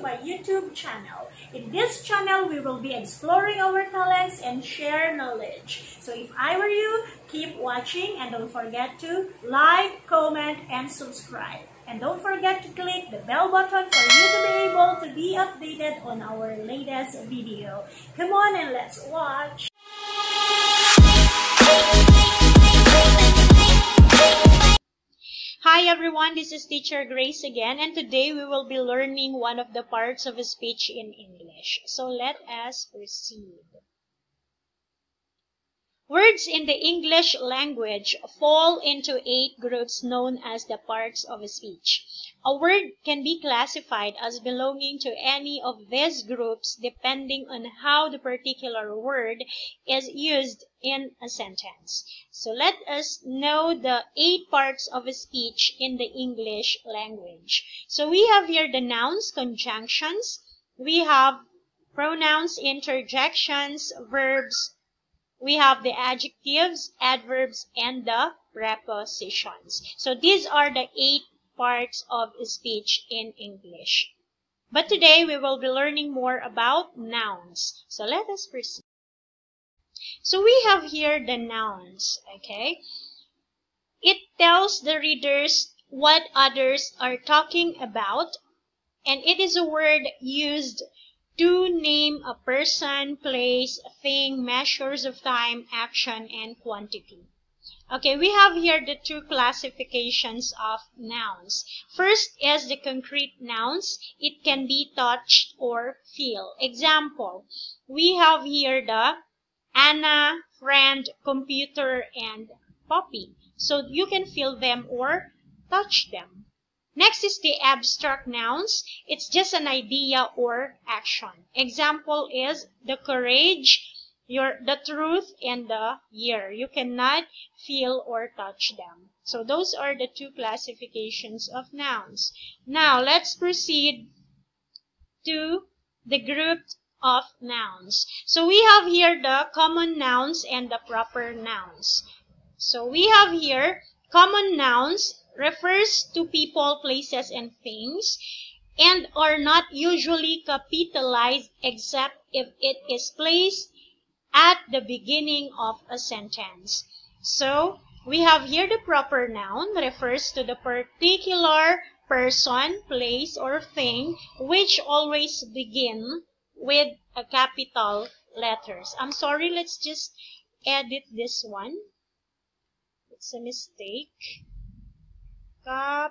my YouTube channel. In this channel, we will be exploring our talents and share knowledge. So if I were you, keep watching and don't forget to like, comment, and subscribe. And don't forget to click the bell button for you to be able to be updated on our latest video. Come on and let's watch! Hi everyone, this is Teacher Grace again, and today we will be learning one of the parts of a speech in English. So let us proceed. Words in the English language fall into 8 groups known as the parts of a speech. A word can be classified as belonging to any of these groups depending on how the particular word is used in a sentence. So let us know the 8 parts of a speech in the English language. So we have here the nouns, conjunctions. We have pronouns, interjections, verbs. We have the adjectives, adverbs, and the prepositions. So these are the 8 parts of speech in English. But today we will be learning more about nouns. So let us proceed. So we have here the nouns, okay? It tells the readers what others are talking about, and it is a word used to name a person, place, thing, measures of time, action, and quantity. Okay, we have here the 2 classifications of nouns. First is the concrete nouns. It can be touched or feel. Example, we have here the Anna, friend, computer, and puppy. So you can feel them or touch them. Next is the abstract nouns. It's just an idea or action. Example is the courage, the truth, and the year. You cannot feel or touch them. So those are the 2 classifications of nouns. Now let's proceed to the group of nouns. So we have here the common nouns and the proper nouns. So we have here common nouns refers to people, places, and things, and are not usually capitalized except if it is placed at the beginning of a sentence. So we have here the proper noun refers to the particular person, place, or thing which always begin with a capital letters. I'm sorry, let's just edit this one. It's a mistake. I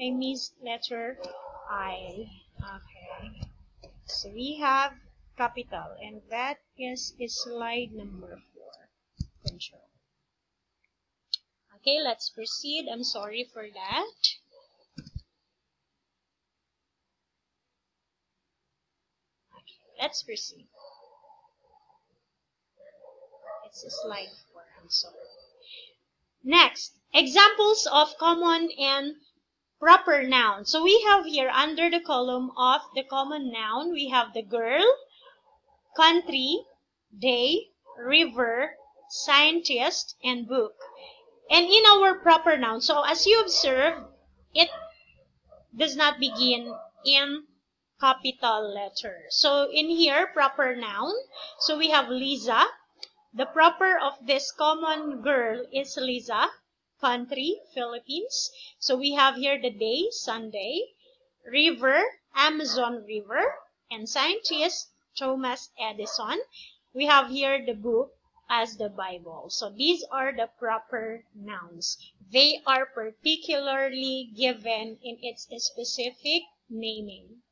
missed letter I. Okay. So we have capital, and that is slide number 4. Control. Okay, let's proceed. I'm sorry for that. Okay, let's proceed. It's slide 4. I'm sorry. Next, examples of common and proper noun. So we have here under the column of the common noun, we have the girl, country, day, river, scientist, and book. And in our proper noun, so as you observe, it does not begin in capital letter. So in here, proper noun, so we have Lisa. The proper of this common girl is Lisa. Country, Philippines. So we have here the day, Sunday. River, Amazon River. And scientist, Thomas Edison. We have here the book as the Bible. So these are the proper nouns. They are particularly given in its specific naming.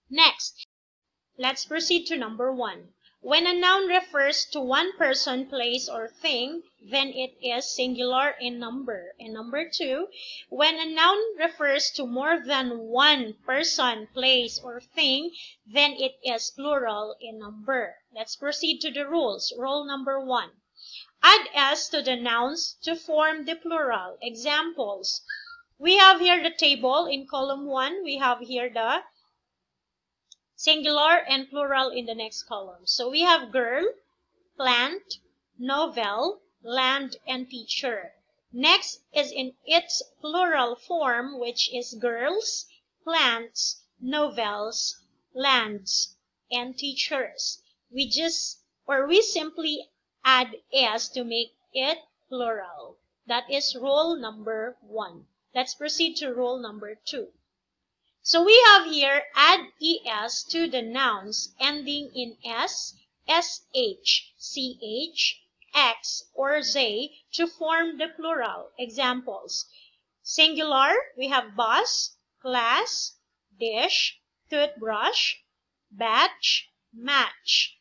Next, let's proceed to number 1. When a noun refers to one person, place, or thing, then it is singular in number. And number 2, when a noun refers to more than one person, place, or thing, then it is plural in number. Let's proceed to the rules. Rule number 1. Add s to the nouns to form the plural. Examples. We have here the table in column 1. We have here the singular and plural in the next column. So we have girl, plant, novel, land, and teacher. Next is in its plural form, which is girls, plants, novels, lands, and teachers. We simply add s to make it plural. That is rule number 1. Let's proceed to rule number 2. So we have here add es to the nouns ending in s, sh, ch, x, or z to form the plural. Examples. Singular, we have bus, class, dish, toothbrush, batch, match,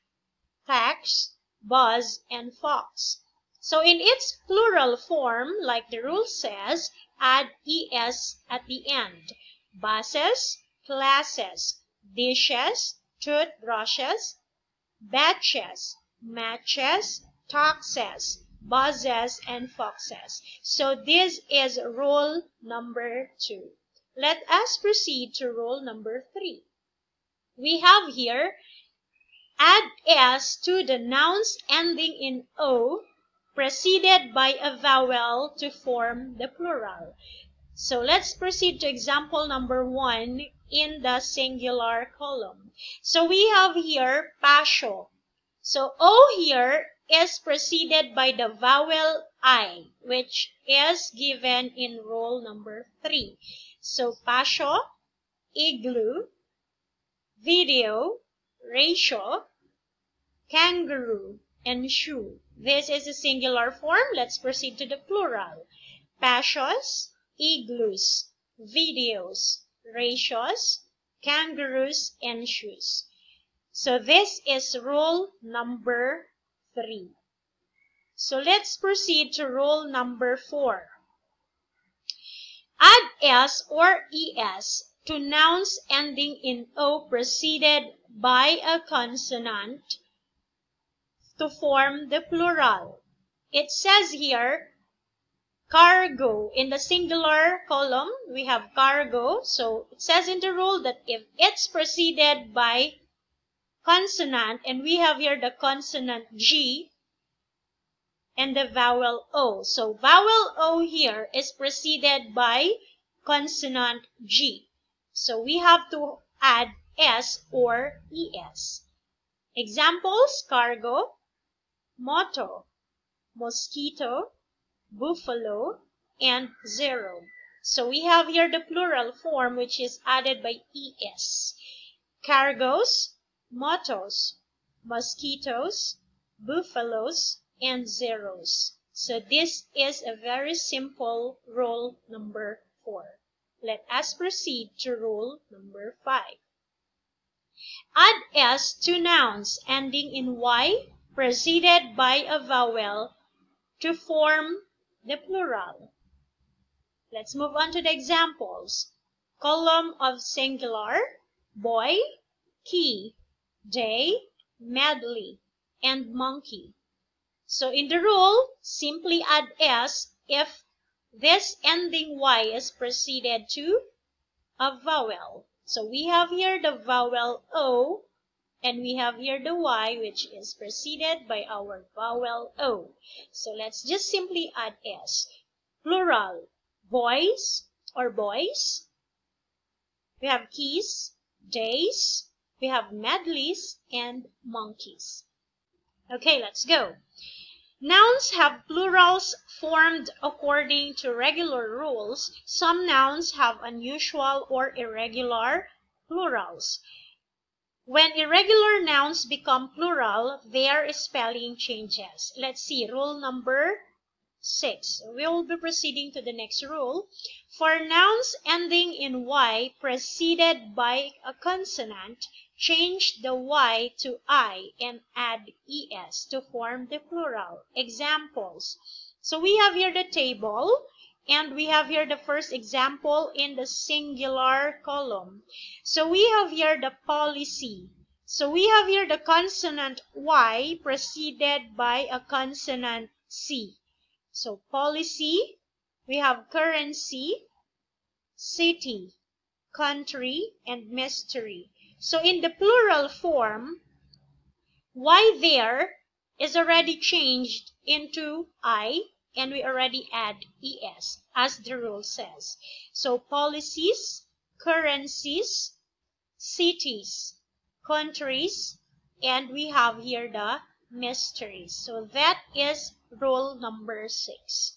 fax, buzz, and fox. So in its plural form, like the rule says, add es at the end. Buses, classes, dishes, toothbrushes, batches, matches, taxes, buzzes, and foxes. So this is rule number 2. Let us proceed to rule number 3. We have here add s to the nouns ending in o preceded by a vowel to form the plural. So let's proceed to example number 1 in the singular column. So we have here pasyo. So o here is preceded by the vowel I, which is given in rule number 3. So pasyo, igloo, video, ratio, kangaroo, and shoe. This is a singular form. Let's proceed to the plural. Pasyos, igloos, videos, ratios, kangaroos, and shoes. So this is rule number 3. So let's proceed to rule number 4. Add s or es to nouns ending in o preceded by a consonant to form the plural. It says here, cargo. In the singular column, we have cargo. So it says in the rule that if it's preceded by consonant, and we have here the consonant G and the vowel O. So vowel O here is preceded by consonant G. So we have to add S or ES. Examples, cargo, motto, mosquito, buffalo, and zero. So we have here the plural form which is added by ES. Cargos, mottos, mosquitoes, buffaloes, and zeros. So this is a very simple rule number 4. Let us proceed to rule number 5. Add S to nouns ending in Y preceded by a vowel to form the plural. Let's move on to the examples. Column of singular, boy, key, day, medley, and monkey. So in the rule, simply add S if this ending Y is preceded to a vowel. So we have here the vowel O, and we have here the Y, which is preceded by our vowel O. So let's just simply add S. Plural, boys or boys. We have keys, days. We have medleys and monkeys. Okay, let's go. Nouns have plurals formed according to regular rules. Some nouns have unusual or irregular plurals. When irregular nouns become plural, their spelling changes. Let's see, rule number 6. We will be proceeding to the next rule. For nouns ending in Y preceded by a consonant, change the Y to I and add ES to form the plural. Examples. So we have here the table, and we have here the first example in the singular column. So we have here the policy. So we have here the consonant Y preceded by a consonant C. So policy, we have currency, city, country, and mystery. So in the plural form, Y there is already changed into I, and we already add ES, as the rule says. So policies, currencies, cities, countries, and we have here the mysteries. So that is rule number 6.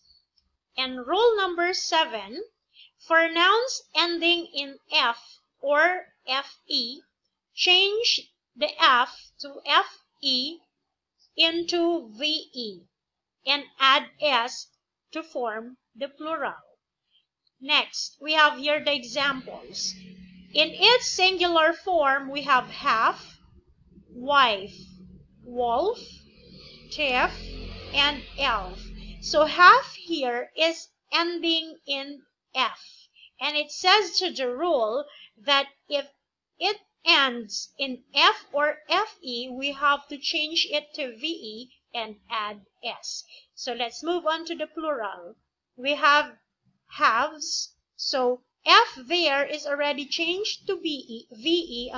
And rule number 7, for nouns ending in F or FE, change the F to FE into VE and add S to form the plural. Next, we have here the examples. In its singular form, we have half, wife, wolf, thief, and elf. So half here is ending in F. And it says to the rule that if it ends in F or FE, we have to change it to VE and add S. So let's move on to the plural. We have halves. So F there is already changed to VE,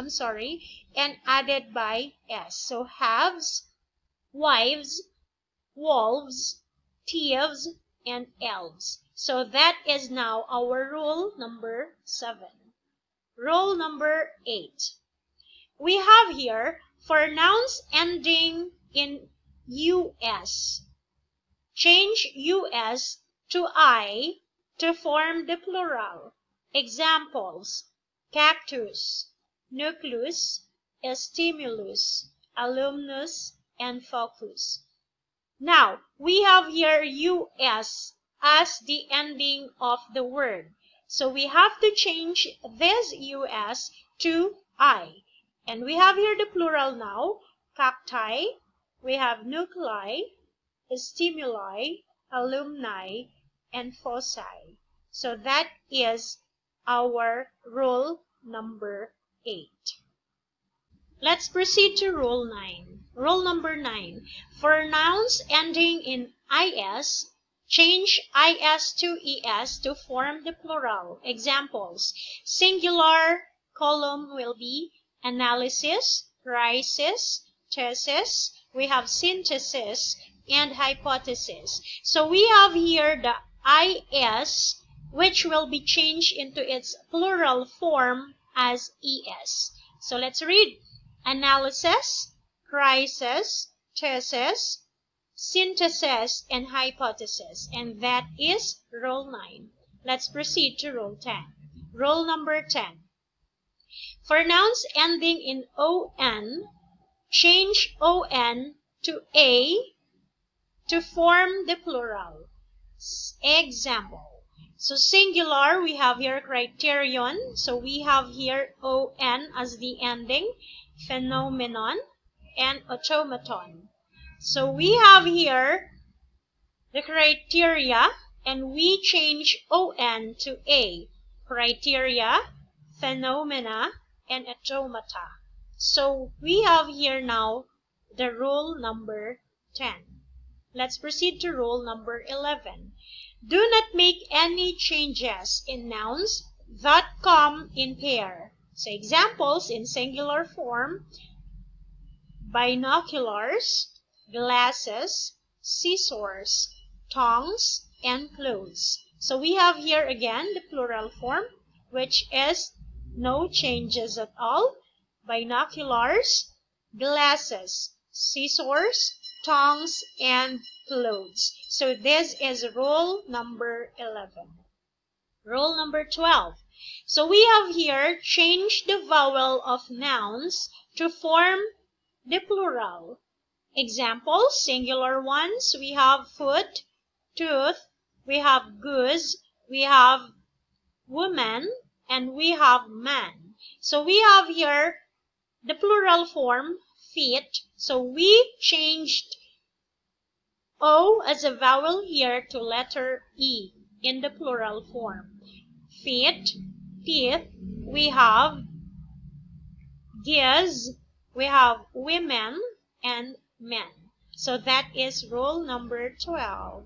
and added by S. So halves, wives, wolves, thieves, and elves. So that is now our rule number 7. Rule number 8. We have here, for nouns ending in US, change US to I to form the plural. Examples: cactus, nucleus, stimulus, alumnus, and focus. Now, we have here US as the ending of the word. So we have to change this US to I. And we have here the plural now: cacti, we have nuclei, stimuli, alumni, and foci. So that is our rule number 8. Let's proceed to rule 9. Rule number 9. For nouns ending in IS, change IS to ES to form the plural. Examples: singular column will be analysis, crisis, thesis, we have synthesis, and hypothesis. So we have here the IS, which will be changed into its plural form as ES. So let's read: analysis, crisis, thesis, synthesis, and hypothesis. And that is rule 9. Let's proceed to rule 10. Rule number 10. For nouns ending in ON, change ON to A to form the plural. Example. So singular, we have here criterion. So we have here ON as the ending, phenomenon, and automaton. So we have here the criteria, and we change ON to A. Criteria, phenomena, and automata. So we have here now the rule number 10. Let's proceed to rule number 11. Do not make any changes in nouns that come in pair. So examples in singular form: binoculars, glasses, scissors, tongs, and clothes. So we have here again the plural form, which is no changes at all: binoculars, glasses, scissors, tongs, and clothes. So this is rule number 11. Rule number 12. So we have here changed the vowel of nouns to form the plural. Examples, singular ones, we have foot, tooth, we have goose, we have woman, and we have man. So we have here the plural form, feet. So we changed O as a vowel here to letter E in the plural form. Feet, teeth, we have geese, we have women, and men. So that is rule number 12.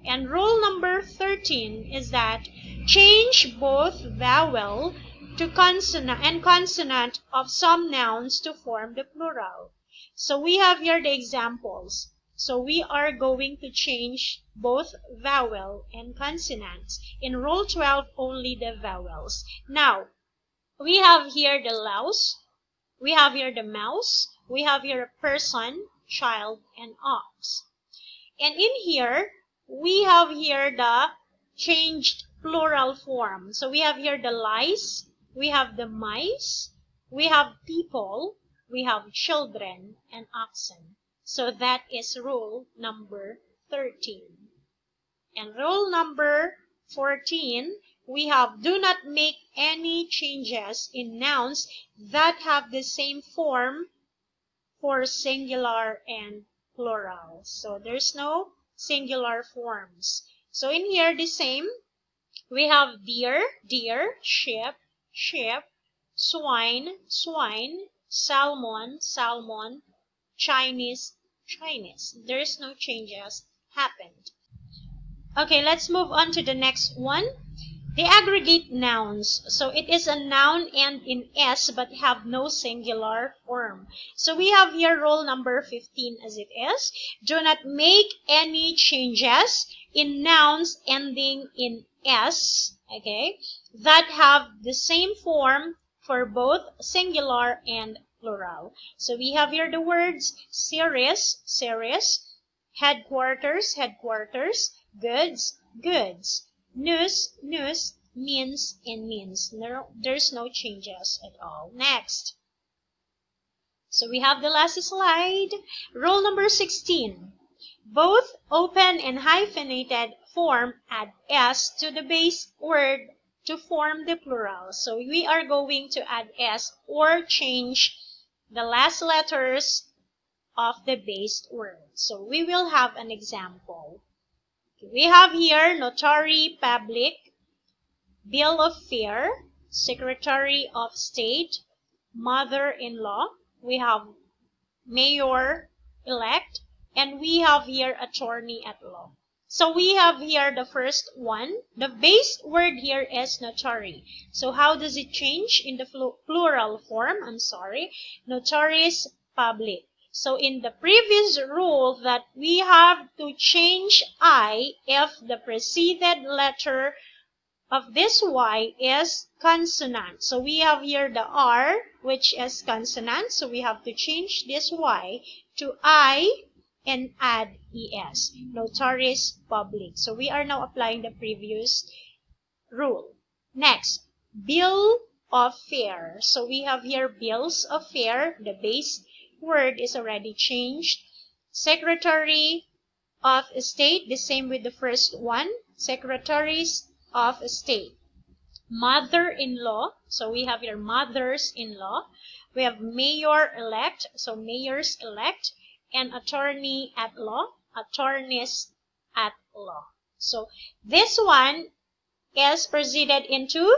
And rule number 13 is that change both vowel to consonant and consonant of some nouns to form the plural. So we have here the examples. So we are going to change both vowel and consonants. In rule 12, only the vowels. Now, We have here the louse. We have here the mouse. We have here a person, child, and ox. And in here, we have here the changed plural form. So we have here the lice, we have the mice, we have people, we have children, and oxen. So that is rule number 13. And rule number 14, we have do not make any changes in nouns that have the same form for singular and plural. So there's no singular forms. So in here, the same. We have deer, deer, sheep, sheep, swine, swine, salmon, salmon, Chinese, Chinese. There's no changes happened. Okay, let's move on to the next one. The aggregate nouns. So it is a noun end in S but have no singular form. So we have here rule number 15 as it is. Do not make any changes in nouns ending in S, okay, that have the same form for both singular and plural. So we have here the words series, series, headquarters, headquarters, goods, goods, news, news, means, and means. There's no changes at all. Next. So we have the last slide. Rule number 16. Both open and hyphenated form add S to the base word to form the plural. So we are going to add S or change the last letters of the base word. So we will have an example. We have here notary public, bill of fare, secretary of state, mother-in-law. We have mayor-elect, and we have here attorney at law. So we have here the first one. The base word here is notary. So how does it change in the plural form? Notaris public. So in the previous rule that we have to change I if the preceded letter of this Y is consonant. So we have here the R, which is consonant. So we have to change this Y to I and add ES. Notaris public. So we are now applying the previous rule. Next, bill of fare. So we have here bills of fare. The base word is already changed. Secretary of state, the same with the first one. Secretaries of state. Mother-in-law, so we have here mothers-in-law. We have mayor-elect, so mayors-elect, and attorney at law, attorneys at law. So this one is proceeded into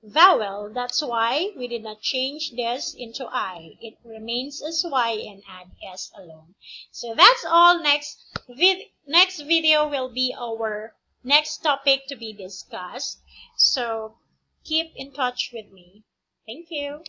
vowel. That's why we did not change this into I. It remains as Y and add S alone. So that's all. Next video will be our next topic to be discussed. So keep in touch with me. Thank you.